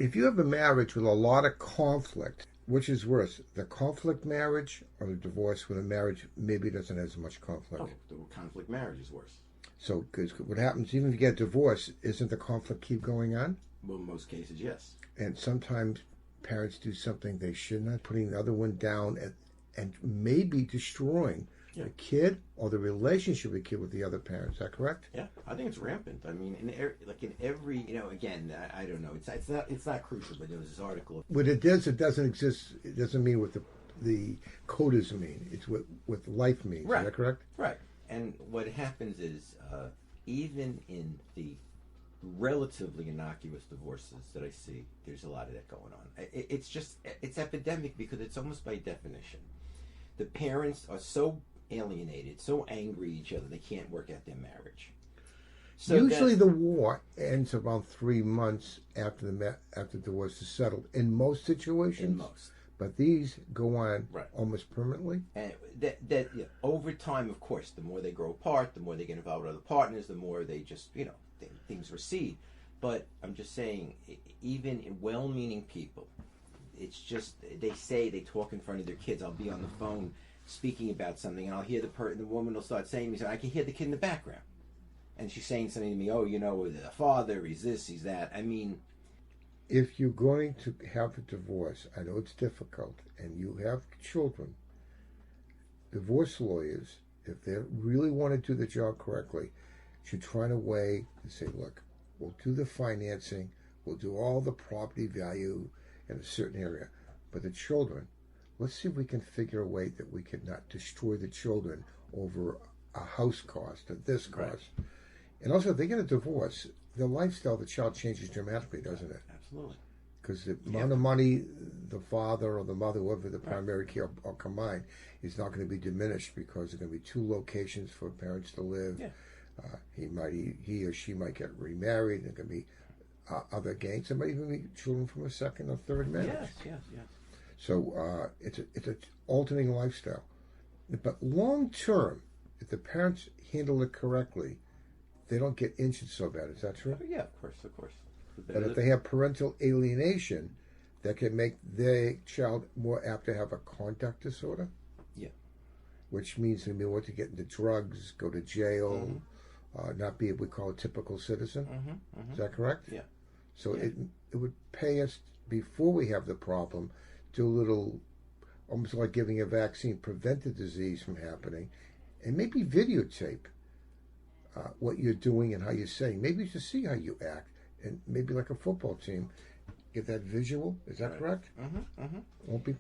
If you have a marriage with a lot of conflict, which is worse, the conflict marriage or the divorce when the marriage maybe doesn't have as much conflict? Oh, the conflict marriage is worse. So, because what happens, even if you get divorced, isn't the conflict keep going on? Well, in most cases, yes. And sometimes parents do something they should not, putting the other one down and maybe destroying the kid or the relationship of the kid with the other parent. Is that correct? Yeah, I think it's rampant. I mean, in every, again, I don't know. It's not crucial, but there was this article. What it does, it doesn't exist. It doesn't mean what the coders mean. It's what life means. Right. Is that correct? Right. And what happens is, even in the relatively innocuous divorces that I see, there's a lot of that going on. It's epidemic because it's almost by definition. The parents are so alienated, so angry at each other, they can't work out their marriage. So usually the war ends around 3 months after the divorce is settled. In most situations. In most. But these go on almost permanently. And over time, of course, the more they grow apart, the more they get involved with other partners, the more they just, things recede. But I'm just saying, even in well-meaning people, it's just, they talk in front of their kids. I'll be on the phone speaking about something, and I'll hear the woman will start saying to me, I can hear the kid in the background. And she's saying something to me, the father, he's this, he's that. I mean, if you're going to have a divorce, I know it's difficult, and you have children, divorce lawyers, if they really want to do the job correctly, should find a way to say, look, we'll do the financing, we'll do all the property value in a certain area, but the children, let's see if we can figure a way that we could not destroy the children over a house cost or this cost. Right. And also, if they get a divorce, the lifestyle of the child changes dramatically, doesn't it? Absolutely. Because the amount of money the father or the mother, whoever the primary care or combined, is not going to be diminished because there are going to be 2 locations for parents to live. Yeah. He or she might get remarried. There can be other gains. There might even be children from a second or third marriage. Yes. So it's an alternating lifestyle. But long term, if the parents handle it correctly, they don't get injured so bad. Is that true? Yeah, of course. But if they have parental alienation, that can make their child more apt to have a conduct disorder. Yeah. Which means they may want to get into drugs, go to jail, not be what we call a typical citizen. Is that correct? Yeah. So it would pay us, before we have the problem, do a little, almost like giving a vaccine, prevent the disease from happening, and maybe videotape what you're doing and how you're saying. Maybe to see how you act, and maybe like a football team, get that visual. Is that correct? Won't be